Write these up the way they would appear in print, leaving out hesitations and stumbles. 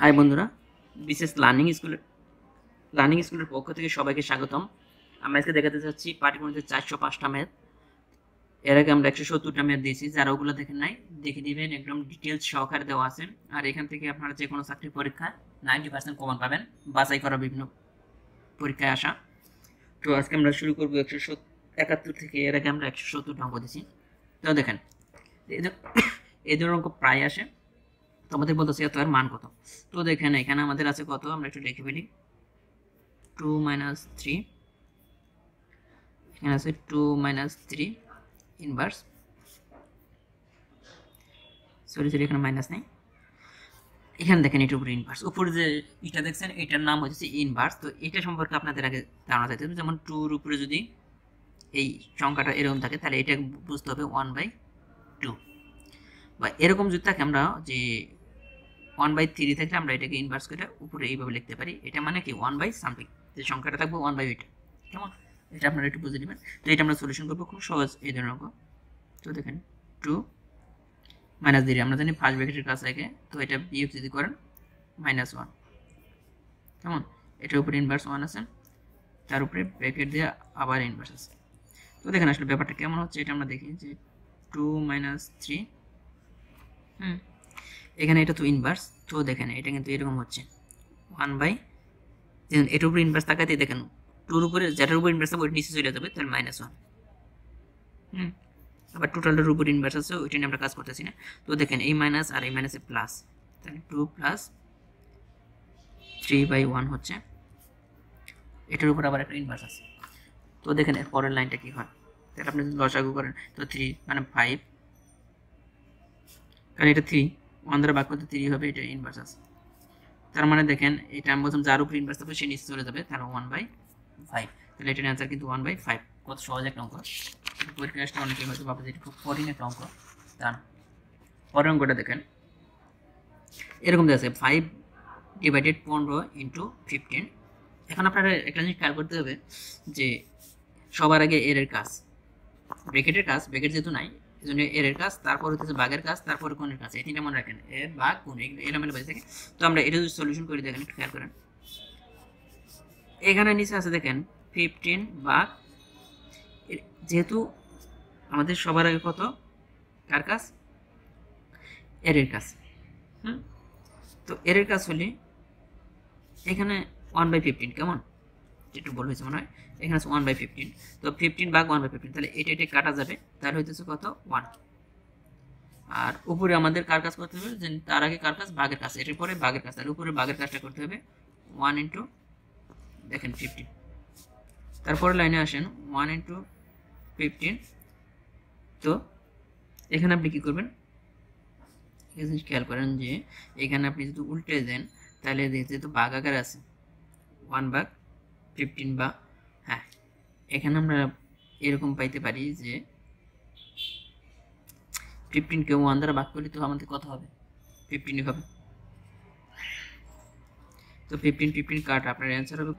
High বন্ধুরা, বিশেষ learning স্কুলের পক্ষ থেকে সবাইকে স্বাগতম। আমরা আজকে দেখাতে চাচ্ছি পাটিগণিতের 405টা ম্যাথ। এর আগে আমরা 170টা ম্যাথ দিয়েছি। যারা ওগুলো দেখেন নাই, দেখে দিবেন, একদম ডিটেলস সহকারে দেওয়া আছে। আর এখান থেকে আপনারা যে কোনো চাকরির পরীক্ষায় 90% কমন পাবেন, বাছাই করা বিভিন্ন পরীক্ষায় আসা। তো আজকে আমরা শুরু করবো 171 থেকে। এর আগে আমরা 170টা অঙ্ক দিয়েছি। তো দেখেন, এই ধরনের অঙ্ক প্রায় আসে। তো আমাদের বলতেছে এত এর মান কত। তো দেখেন এখানে আমাদের আছে কত, আমরা একটু লিখে ফেলি। 2 - 3, এখানে আছে 2 - 3 ইনভার্স, সরি এখানে মাইনাস নেই। এখানে দেখেন এটার উপরে ইনভার্স, উপরে যে এটা দেখছেন এটার নাম হচ্ছে ইনভার্স। তো এটা সম্পর্কে আপনাদের আগে ধারণা চাইতে হবে। যেমন 2-র উপরে যদি এই সংখ্যাটা এরকম থাকে, তাহলে এটা বুঝতে হবে 1/2, বা এরকম যদি থাকে আমরা যে 1/3 থাকলে আমরা এটাকে ইনভার্স করে উপরে এইভাবে লিখতে পারি। এটা মানে কি 1/something, যে সংখ্যাটা থাকবে 1/8। কেমন, এটা আপনারা একটু বুঝে নেবেন। তো এটা আমরা সলিউশন করবো, খুব সহজ এই ধরনের অঙ্ক। তো দেখেন 2 - 3, আমরা জানি ফার্স্ট ব্র্যাকেটের কাছে রেখে, তো এটা বিয়োগ যদি করেন -1। কেমন, এটার উপরে ইনভার্স 1 আছে, তার উপরে ব্র্যাকেট দিয়ে আবার ইনভার্স আছে। তো দেখেন আসলে ব্যাপারটা কেমন হচ্ছে, এটা আমরা দেখি যে 2 - 3, এখানে এটা তো ইনভার্স। তো দেখেন এটা কিন্তু এরকম হচ্ছে 1/, এটার উপরে ইনভার্স তাকাতে দেখেন 2-র উপরে, যেটার উপরে ইনভার্স থাকবে ওইটা নিচে চলে যাবে, তাহলে -1। আবার টোটালটার উপর ইনভার্স আছে, ওইটা নিয়ে আমরা কাজ করতেছি না। তো দেখেন এই মাইনাস আর এই মাইনাসে প্লাস, তাহলে 2 + 3/1 হচ্ছে। এটার উপর আবার একটা ইনভার্স আছে। তো দেখেন এর পরের লাইনটা কি হয়, তাহলে আপনি যদি লসাগু করেন তো 3 মানে 5, কারণ এটা 3 1 দ্বারা ভাগ করতে 3 হবে, এটা ইনভার্স আছে। তার মানে দেখেন এটা আমি বললাম যার উপর ইনভার্স থাকবে সে নিচে চলে যাবে, তাহলে 1/5। তাহলে এটার অ্যান্সার কিন্তু 1/5। কত সহজ একটা অঙ্ক। পরীক্ষায় আসলে অনেকে হয়তো ভাবে যে এটা খুব কঠিন একটা অঙ্ক, তা না। পরের অঙ্কটা দেখেন এরকম আছে 5/15 × 15। এখন আপনারা একটা জিনিস খেয়াল করতে হবে যে সবার আগে এর কাজ, ব্র্যাকেটের কাজ, ব্র্যাকেট যেহেতু নাই এজন্য এর কাজ, তারপর হচ্ছে বাঘের কাজ, তারপর কোণের কাজ, এই তিনটা মনে রাখেন, এর বাঘ কোণ এলোমেলো বাজে থাকে। তো আমরা এটা যদি সলিউশন করে দেখেন, একটু খেয়াল করেন। এখানে নিচে আছে দেখেন 15 বাঘ, যেহেতু আমাদের সবার আগে কত, কার কাজ, এর কাজ। তো এর কাজ হলে এখানে 1/15, কেমন একটু বল হয়েছে মনে হয়, এখানে আছে 1/15। তো 15 ভাগ 1/15, তাহলে এটা কাটা যাবে, তাহলে হইতেছে কত 1। আর উপরে আমাদের কার কাজ করতে হবে, যে তার আগে কার কাজ, বাঘের কাজ, এটার পরে বাঘের কাজ, তাহলে উপরে বাঘের কাজটা করতে হবে 1 × দেখেন 15। তারপরে লাইনে আসেন 1 × 15। তো এখানে আপনি কি করবেন, খেয়াল করেন যে এখানে আপনি যদি উল্টে দেন, তাহলে যেহেতু বাঘ আকার আছে 1/15, বা হ্যাঁ এখানে আমরা এরকম পাইতে পারি যে 15কে 1 দ্বারা ভাগ করলে তো আমাদের কত হবে, 15 হবে। তো 15 কাট, আপনার অ্যান্সার হবে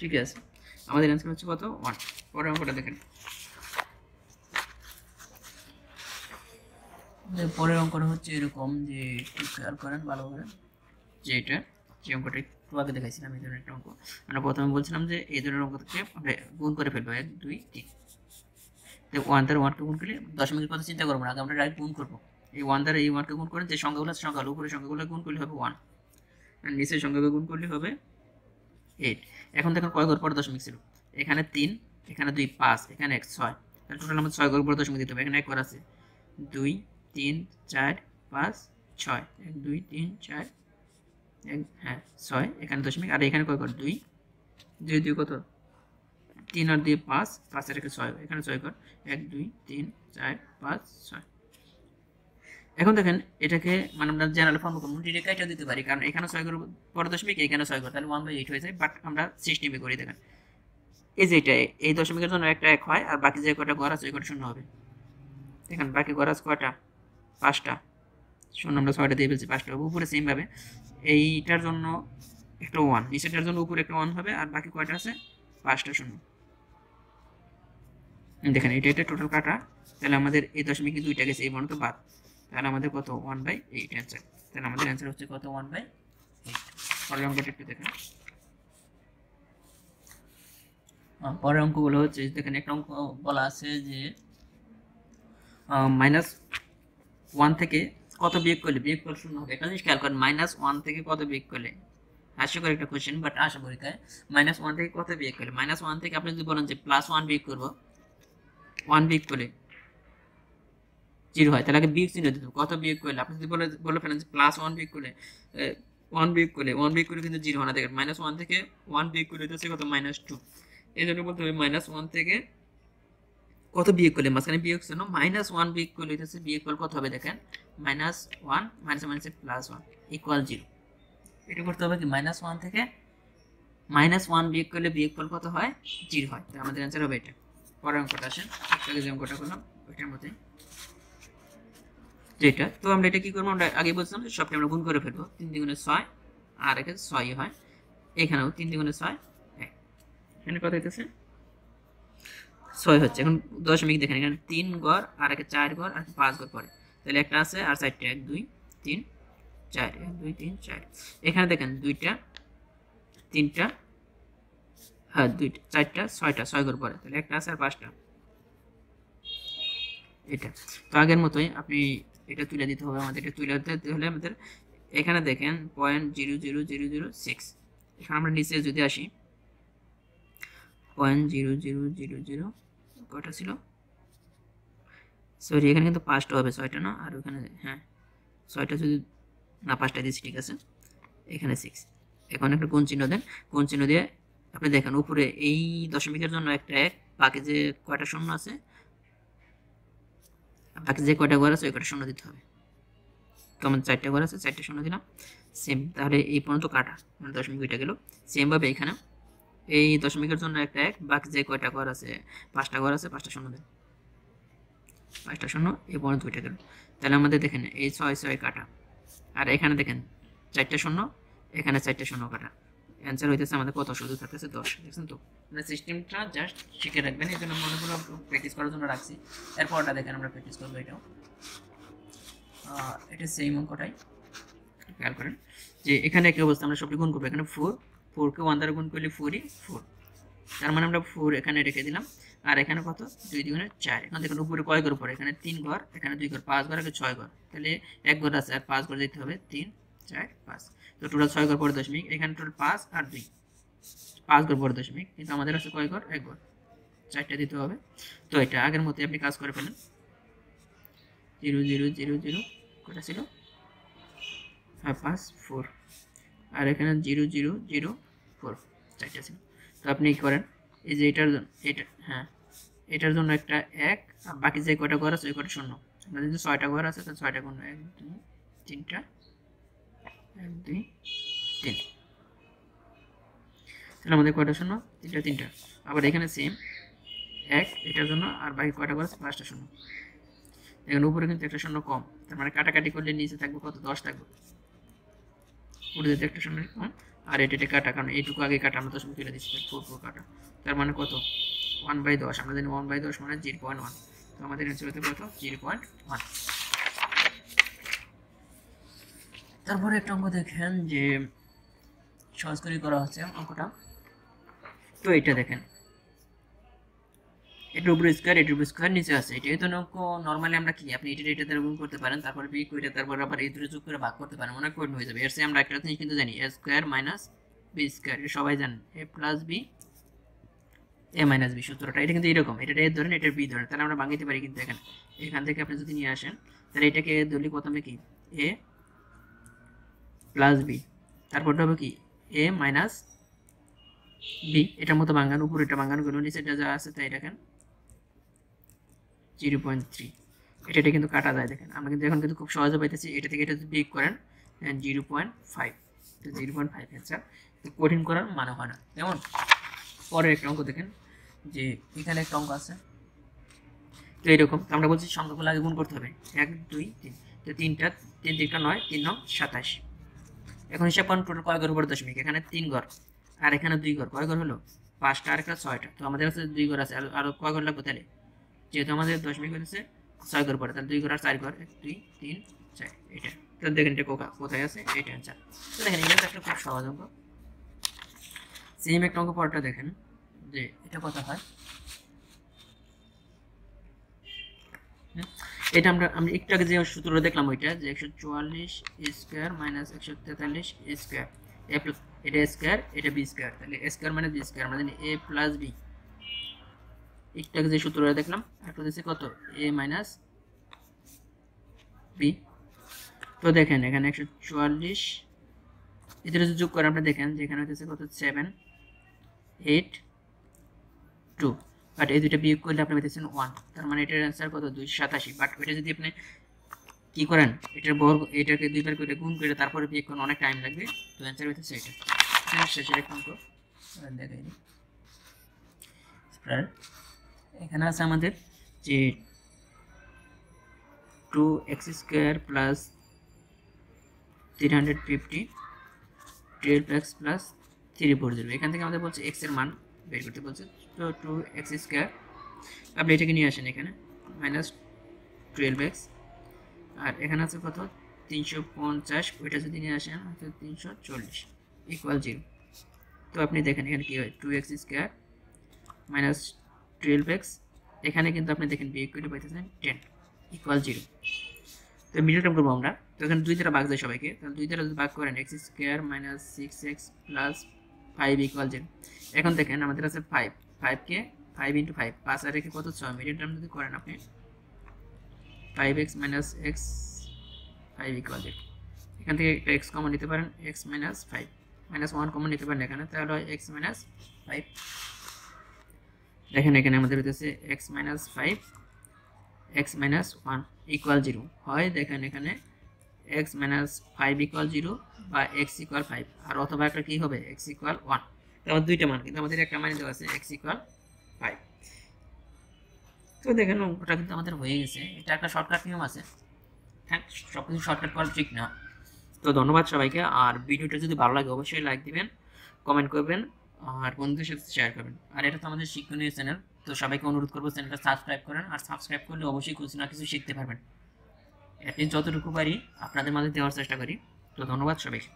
ঠিক আছে, আমাদের অ্যান্সার হচ্ছে কত 1। পরের অঙ্কটা দেখেন। পরের অঙ্কটা হচ্ছে এরকম যে একটু খেয়াল করেন ভালো করে, যে এটা যে অঙ্কটা একটু আগে দেখাইছিলাম, এই ধরনের একটা অঙ্ক। আমরা প্রথমে বলছিলাম যে এই ধরনের অঙ্ক থেকে আমরা গুণ করে ফেলবো 1 2 3। তো 1 দ্বারা 1কে গুণ করলে দশমিকের কথা চিন্তা করবো না, আগে আমরা ডাইরেক্ট গুণ করবো। এই 1 দ্বারা এই 1কে গুণ করে যে সংখ্যাগুলো আছে, সংখ্যাগুলো উপরে সংখ্যাগুলো গুণ করলে হবে 1, আর নিচের সংখ্যাকে গুণ করলে হবে 8। এখন দেখেন কয় ঘর পরে দশমিক ছিল, এখানে 3, এখানে 2 5, এখানে 1 6, তাহলে টোটাল আমাদের 6 ঘর পরে দশমিক দিতে হবে। এখানে 1 ঘর আছে, 2 3 4 5 6, 1 2 3 4 হ্যাঁ 6, এখানে দশমিক, আর এখানে কয় ঘর 2 2 2 কত 3 আর 2 5, 5 আর 6, এখানে 6 ঘর 1 2 3 4 5 6। এখন দেখেন এটাকে মানে আমরা জেনারেল ফর্ম করব, ডিরেক্ট কাইটা দিতে পারি, কারণ এখানে 6 ঘর পরে দশমিক, এখানে 6 ঘর, তাহলে 1/8 হয়ে যায়। বাট আমরা সিস্টেমে করি, দেখেন এই যে এটা এই দশমিকের জন্য একটা 1 হয়, আর বাকি যে কয়টা ঘর আছে ওই কয়টা শূন্য হবে। দেখেন বাকি ঘর আছে কয়টা, 5টা, শূন্য আমরা 6টা দিয়ে ফেলছি, 5টা হবে। উপরে সেম ভাবে এইটার জন্য একটা 1, নিচেরটার জন্য উপরে একটা 1 হবে, আর বাকি কয়টা আছে 5টা শূন্য। দেখেন এটা টোটাল কাটা, তাহলে আমাদের এই দশমিক 2টা গেছে, এই পর্যন্ত বাদ, তাহলে আমাদের কত 1/8 অ্যান্সার। তাহলে আমাদের অ্যান্সার হচ্ছে কত 1/8। পরের অঙ্কটা একটু দেখেন। পরের অঙ্কগুলো হচ্ছে দেখেন, একটা অঙ্ক বলা আছে যে -1 থেকে কত বিয়োগ করলে বিয়োগফল শূন্য হবে। একটা জিনিস খেয়াল করেন, -1 থেকে কত বিয়োগ করলে, হাস্যকর একটা কোশ্চেন বাট আশা পরীক্ষায়, -1 থেকে কত বিয়োগ করলে, -1 থেকে আপনি যদি বলেন যে +1 বিয়োগ করবো, 1 বিয়োগ করলে 0 হয়, তাহলে আগে বিয়োগ চিহ্ন দিতে হবে। কত বিয়োগ করলে, আপনি যদি বলে ফেলেন যে +1 বিয়োগ করলে 1 বিয়োগ করলে 1 বিয়োগ করলে কিন্তু 0 হয় না। দেখেন -1 থেকে 1 বিয়োগ করলে হচ্ছে কত -2। এই জন্য বলতে হবে -1 থেকে কত বিয়োগ করলে, মাঝখানে বিয়োগ ছিল, -1 বিয়োগ করলে হচ্ছে বিয়োগফল কত হবে। দেখেন -1 +1 = 0। এটা করতে হবে কি, -1 থেকে -1 বিয়োগ করলে বিয়োগফল কত হয়, 0 হয়। তাহলে আমাদের অ্যান্সার হবে এটা। পরের অঙ্কটা আসেন, আগে যে অঙ্কটা করলাম ওইটার মধ্যে যেটা, তো আমরা এটা কি করবো, আমরা আগে বলছিলাম যে সবটা আমরা গুণ করে ফেলবো। 3 × 6 আর এখানে 6 হয়, এখানেও 3 × 6 এখানে কত হইতেছে 6 হচ্ছে। এখন দশমিক দেখেন, এখানে 3 ঘর আর একে 4 ঘর আর 5 ঘর পরে, তাহলে একটা আছে আর 4টা, 1 2 3 4, 1 2 3 4। এখানে দেখেন 2টা 3টা, হ্যাঁ 2টা 4টা 6টা, 6 ঘর পরে, তাহলে একটা আছে আর 5টা। এটা তো আগের মতোই আপনি এটা তুলে দিতে হবে আমাদের। এটা তুলে দিতে হলে আমাদের এখানে দেখেন 0.00006, এখানে আমরা নিচে যদি আসি 0.0000 কয়টা ছিল, সরি এখানে কিন্তু 5টা হবে, 6টা না, আর ওখানে হ্যাঁ 6টা, যদি না 5টা দিয়েছি ঠিক আছে, এখানে 6। এখন একটা গুণ চিহ্ন দেন, গুণ চিহ্ন দিয়ে আপনি দেখেন উপরে এই দশমিকের জন্য একটা 1, বাকি যে কয়টা শূন্য আছে, বাকি যে কয়টা ঘর আছে ওই কয়টা শূন্য দিতে হবে। কেমন 4টা ঘর আছে, 4টা শূন্য দিলাম, সেম। তাহলে এই পর্যন্ত কাটা, মানে দশমিক ওইটা গেল। সেম ভাবে এখানে এই দশমিকের জন্য একটা 1, বাকি যে কয়টা ঘর আছে, 5টা ঘর আছে, 5টা শূন্য দেন, 5টা শূন্য, এই পর্যন্ত ওইটা গেল। তাহলে আমাদের দেখেন এই 6 6 কাটা, আর এখানে দেখেন 4টা শূন্য, এখানে 4টা শূন্য কাটা, অ্যান্সার হইতেছে আমাদের কত, শুধু থাকতেছে 10। দেখছেন তো, মানে সিস্টেমটা জাস্ট শিখে রাখবেন, এই জন্য মনেগুলো প্র্যাকটিস করার জন্য রাখছি। এরপরটা দেখেন আমরা প্র্যাকটিস করবো এটাও, এটা সেম অঙ্কটাই খেয়াল করেন যে এখানে একই অবস্থা, আমরা সবটি গুণ করবো। এখানে 4 কে 1 দ্বারা গুণ করলে 4ই 4, তার মানে আমরা 4 এখানে রেখে দিলাম, আর এখানে কত 2 2 4। এখন দেখুন উপরে কয় ঘর পরে, এখানে 3 ঘর, এখানে 2 ঘর, 5 ঘর, এখানে 6 ঘর, তাহলে 1 ঘর আছে আর 5 ঘর দিতে হবে, 3 4 5, তো টোটাল 6 ঘর পরে দশমিক, এখানে টোটাল 5 আর 2 5 ঘর পরে দশমিক, কিন্তু আমাদের আছে কয় ঘর, 1 ঘর, 4টা দিতে হবে। তো এটা আগের মতো আপনি কাজ করে ফেলেন। 0 0 0 0 কটা ছিল, 5 4, আর এখানে 0 0 0 4, 4টা ছিল। তো আপনি কি করেন, এই যে এটার জন্য, এটা হ্যাঁ এটার জন্য একটা 1, আর বাকি যে কয়টা ঘর আছে ওই কয়টা শূন্য। আমাদের যদি 6টা ঘর আছে তাহলে 6টা গুণ 1 2 3টা, 1 2 3, তাহলে আমাদের কয়টা শূন্য, 3টা 3টা। আবার এখানে সেম 1 এটার জন্য, আর বাকি কয়টা ঘর আছে, 5টা শূন্য। এখানে উপরে কিন্তু একটা শূন্য কম, তার মানে কাটাকাটি করলে নিচে থাকবে কত, 10 থাকবে, উপরে যেতে একটা শূন্য কম, আর এটা কাটা, কারণ এইটুকু আগে কাটা, আমরা দশমিক তুলে দিচ্ছি, 4 4 কাটা, তার মানে কত 1/10। আমরা জানি 1/10 মানে 0.1, তো আমাদের অ্যান্সার হতে কত 0.1। তারপরে একটা অঙ্ক দেখেন যে সহজ করে করা হচ্ছে অঙ্কটা। তো এটা দেখেন, এটার উপরে স্কয়ার, এটার উপরে স্কয়ার নিচে আছে, এটাই তো অঙ্ক। নরমালি আমরা কি, আপনি এটা দ্বারা গুণ করতে পারেন, তারপরে বি কইটা, তারপর আবার এই দুটো যোগ করে ভাগ করতে পারেন, অনেক কঠিন হয়ে যাবে। এর চেয়ে আমরা একটা জিনিস কিন্তু জানি, a square minus B square, এটা সবাই জানেন, a plus B A minus B সূত্রটা। এটা কিন্তু এরকম, এটা এ ধরেন, এটা বি ধরেন, তাহলে আমরা ভাঙিতে পারি কিন্তু এখান থেকে আপনি যদি নিয়ে আসেন, তাহলে এটাকে ধরলে প্রথমে কি এ প্লাস বি, তারপরটা হবে কি এ মাইনাস বি, এটার মতো ভাঙান, উপরে এটা ভাঙান গুলো, নিচেটা যা আছে তাই দেখেন 0.3, এটা কিন্তু কাটা যায়। দেখেন আমরা কিন্তু এখন কিন্তু খুব সহজে পাইতেছি, এটা থেকে এটা যদি বিয়োগ করেন 0.5, তো 0.5 অ্যান্সার, কঠিন করার মানে হয় না। যেমন পরের একটা অঙ্ক দেখেন যে এখানে একটা অঙ্ক আছে, তো এরকম আমরা বলছি সংখ্যাগুলো আগে গুণ করতে হবে, 1 2 3, তো 3টা 3 3টা 9, 3 9 27। এখন হিসাব করেন টোটাল কয় ঘর উপরে দশমিক, এখানে 3 ঘর আর এখানে 2 ঘর, কয় ঘর হলো 5টা আর এখানে 6টা, তো আমাদের কাছে 2 ঘর আছে, আর কয় ঘর লাগবে, তাহলে যেহেতু আমাদের দশমিক হচ্ছে 6 ঘর পরে, তাহলে 2 ঘর আর 4 ঘর, 1 2 3 4 এটা। তো দেখেন এটা কোথায় আছে, এটা অ্যান্সার। তো দেখেন এটা একটা খুব সহজ অঙ্ক। সেম একটা অঙ্ক পরটা দেখেন যে এটা কত হয়। এটা আমরা একটু আগে যে সূত্রটা দেখলাম ওইটা, যে 144 স্কয়ার মাইনাস 143 স্কয়ার এ প্লাস, এটা স্কয়ার এটা বি স্কয়ার, তাহলে এ স্কয়ার মাইনাস বি স্কয়ার আমরা জানি এ প্লাস বি। একটু আগে যে সূত্রটা দেখলাম একটা দিচ্ছে কত, এ মাইনাস বি। তো দেখেন এখানে 144 এদের যদি যোগ করে আপনি দেখেন যে এখানে হচ্ছে কত 7 8 2, বাট এই দুইটা বিয়োগ করলে আপনি পেতেছেন 1, তার মানে এটার অ্যান্সার কত 287। বাট এটা যদি আপনি কি করেন, এটার বর্গ এটাকে দুইবার করে গুণ করে তারপরে বিয়োগ করেন অনেক টাইম লাগবে। তো অ্যান্সার হইতেছে এটা। এখানে শেষের একটা অঙ্ক দেখাই দিই। এখানে আছে আমাদের যে 2x square plus 350 12x plus 340। এখান থেকে আমাদের বলছে x এর মান বের করতে বলছে। তো 2x স্কয়ার আপনি এটাকে নিয়ে আসেন এখানে মাইনাস 12x, আর এখানে আছে কত 350, ওইটা যদি নিয়ে আসেন 340 ইকুয়াল 0। তো আপনি দেখেন এখানে কি হয় 2x স্কয়ার মাইনাস 12x, এখানে কিন্তু আপনি দেখেন বিয়োগ করে পাইতেছেন 10 ইকুয়াল 0। তো মিডল টার্ম করবো আমরা। তো এখানে 2 দ্বারা ভাগ যায় সবাইকে, তাহলে 2 দ্বারা যদি ভাগ করেন x square minus 6x plus 5 equal 0। এখন দেখেন আমাদের আছে 5, 5 কে 5 ইন্টু 5 5 আর রেখে কত 6, মিডল টার্ম যদি করেন আপনি 5x মাইনাস x 5 ইকুয়াল 0। এখান থেকে একটা x কমন নিতে পারেন, x মাইনাস 5 মাইনাস 1 কমন নিতে পারেন এখানে, তাহলে হয় x মাইনাস 5। দেখেন এখানে আমাদের হইতেছে x minus 5 x minus 1 equal 0 হয়। দেখেন এখানে x মাইনাস 5 ইকুয়াল 0 বা x ইকুয়াল 5, আর অথবা একটা কি হবে x ইকুয়াল 1। তাহলে দুইটা মান, কিন্তু আমাদের একটা মান দেওয়া আছে x ইকুয়াল 5। তো দেখেন অঙ্কটা কিন্তু আমাদের হয়ে গেছে। এটা একটা শর্টকাট নিয়ম আছে, হ্যাঁ সব কিছু শর্টকাট করা ঠিক না। তো ধন্যবাদ সবাইকে। আর ভিডিওটা যদি ভালো লাগে অবশ্যই লাইক দিবেন, কমেন্ট করবেন আর বন্ধুদের সাথে শেয়ার করবেন। আর এটা তো আমাদের শিক্ষণীয় চ্যানেল, তো সবাইকে অনুরোধ করবো চ্যানেলটা সাবস্ক্রাইব করেন। আর সাবস্ক্রাইব করলে অবশ্যই কিছু না কিছু শিখতে পারবেন। অ্যাটলিস্ট যতটুকু পারি আপনাদের মাঝে দেওয়ার চেষ্টা করি। তো ধন্যবাদ সবাইকে।